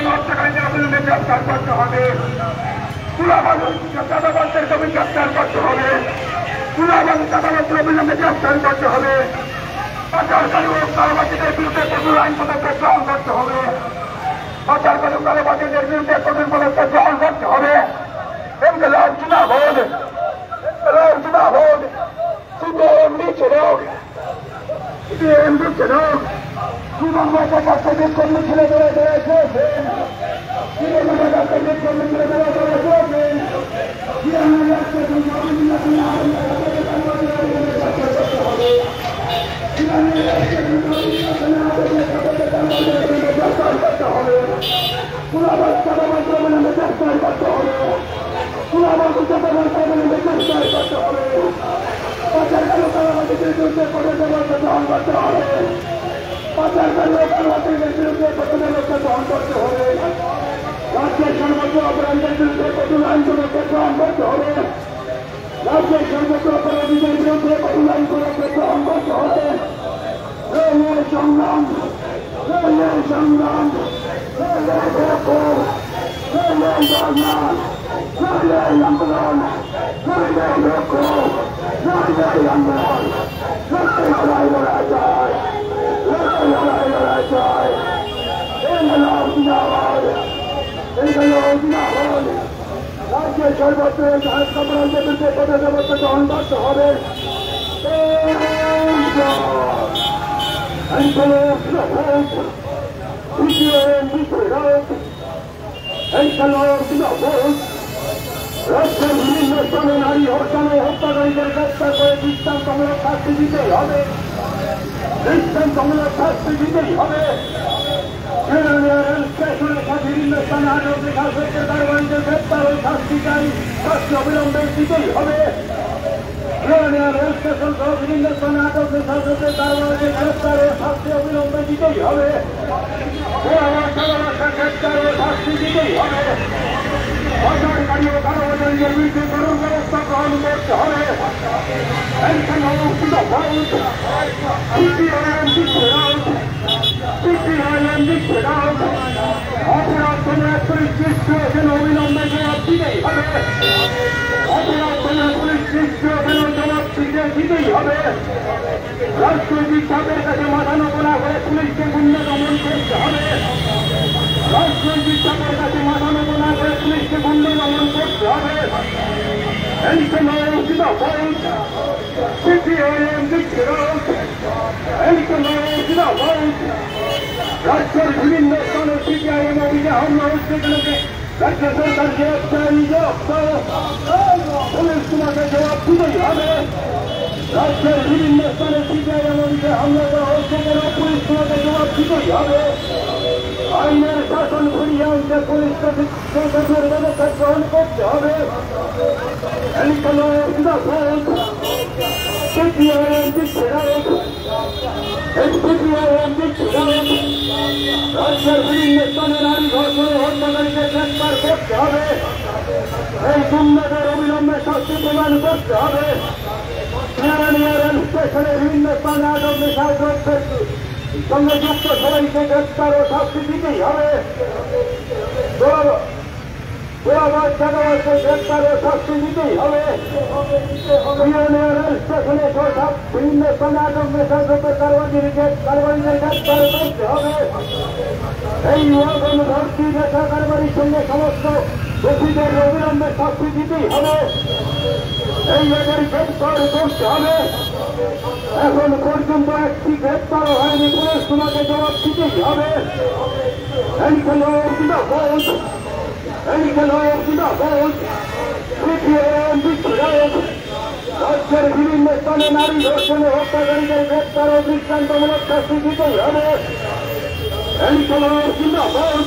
হত্যাকারীদের অবিলম্বে গ্রেফতার করতে হবে। চাঁদাবাজদেরকে গ্রেফতার করতে হবে। চাঁদাবাজদের অবিলম্বে গ্রেফতার করতে হবে। পাচারকারী ও কালোবাজারদের বিরুদ্ধে কঠোর আইন পদক্ষেপ গ্রহণ করতে হবে। পাচারকারী ও কালোবাজারদের বিরুদ্ধে কঠোর পদক্ষেপ গ্রহণ করতে হবে। ইনকলাব জিন্দাবাদ, ইনকলাব জিন্দাবাদ। সিপিআইএম দিচ্ছে লোক, সিপিআইএম দিচ্ছে লোক। বিমানবাজার কাছে কর্মী ছেলে ধরে ধরে চলছেন। বিমানবাজার কাছে কর্মী ছেলে ধরে ধরে চলছেন। রাজ্যের সর্বোচ্চ অপরাধীদের বিরুদ্ধে কঠোর আইন পদক্ষেপ গ্রহণ করতে হবে। রাজ্যের সর্বোচ্চ অপরাধীদের বিরুদ্ধে কঠোর আইন পদক্ষেপ গ্রহণ করতে হবে। রেলের সংগ্রাম, রেলের সংগ্রাম, রেলের ব্যাপক, রেলের ধর্ণা, রেলের আন্দোলন, রেলের ব্যাপক, রেলের আন্দোলন, রেলের লড়াই লড়াই যায়, রেলের লড়াই লড়াই যায়। ইনকলাব জিন্দাবাদ, ইনকলাব জিন্দাবাদ। রাজ্যের সর্বোচ্চ অপরাধীদের বিরুদ্ধে কঠোর ব্যবস্থা গ্রহণ করতে হবে। রাজ্যের বিভিন্ন স্থানে নারী হত্যানো হত্যাকারীদের গ্রেফতার করে দৃষ্টান্তমূলক শাস্তি দিতেই হবে। দৃষ্টান্তমূলক শাস্তি দিতেই হবে। রেল স্টেশনের সাথে বিভিন্ন স্থানে আটক রেখাদের কারবারিদের গ্রেফতার ও শাস্তি চাই, শাস্তি অবিলম্বে দিতেই হবে। রেল স্টেশন সহ বিভিন্ন স্থানে আটক রেখাদের কারবারিদের গ্রেফতার ও শাস্তি অবিলম্বে দিতেই হবে। গ্রেফতার ও শাস্তি দিতেই হবে। পাচারকারী ও কারবারিদের বিরুদ্ধে কঠোর ব্যবস্থা গ্রহণ করতে হবে। অপরাধ কোন এক পরিশিষ্ট যেন অবিলম্বে জবাব দিতেই হবে। অপরাধ কোন এক পরিশিষ্ট যেন জবাব দিতেই হবে। রাজনৈতিক চাপের কাছে মাথা নত না করে পুলিশকে গুণ্য দমন করতে হবে। রাজনৈতিক চাপের কাছে মাথা নত না করে পুলিশকে গুণ্য দমন করতে হবে। রাজ্যের বিভিন্ন স্থানে সিপিআইএম অভিযান হামলা হচ্ছে কেনকে রাজ্য সরকার পুলিশ তোমাকে জবাব দিতেই হবে। রাজ্যের বিভিন্ন স্থানে সিপিআইএম অভিযান হামলা করা হচ্ছে কেন পুলিশ তোমাকে জবাব দিতেই হবে। আইনের শাসন ফিরিয়ে আনতে পুলিশকে কঠোর ব্যবস্থা গ্রহণ করতে হবে। রাজ্যের বিভিন্ন স্থানে নারী ধর্ষণ হত্যাকারীকে গ্রেফতার করতে হবে। এই গুন্ডাদের অবিলম্বে শাস্তি প্রদান করতে হবে। রেল স্টেশনে বিভিন্ন স্থানে আটক নেশাদ্রব্যের সঙ্গে যুক্ত সবাইকে গ্রেফতার ও শাস্তি দিতেই হবে। গ্রেফতার ও শাস্তি দিতেই হবে। রেল স্টেশনে বিভিন্ন স্থানে আটক নেশাদ্রব্যের কারবারিদের গ্রেফতার করতে হবে। এই ভর্তি নেশা কারবারির সঙ্গে সমস্ত দোষীদের অবিলম্বে শাস্তি দিতেই হবে। এই এদের গ্রেফতার করতে হবে। এখন পর্যন্ত একটি গ্রেফতারও হয়নি, পুলিশ তোমাকে জবাব দিতেই হবে। রাজ্যের বিভিন্ন স্থানে নারী ধর্ষণ হত্যাকারীদের গ্রেফতার ও দৃষ্টান্তমূলক শাস্তি দিতেই হবে। জিন্দাবাদ।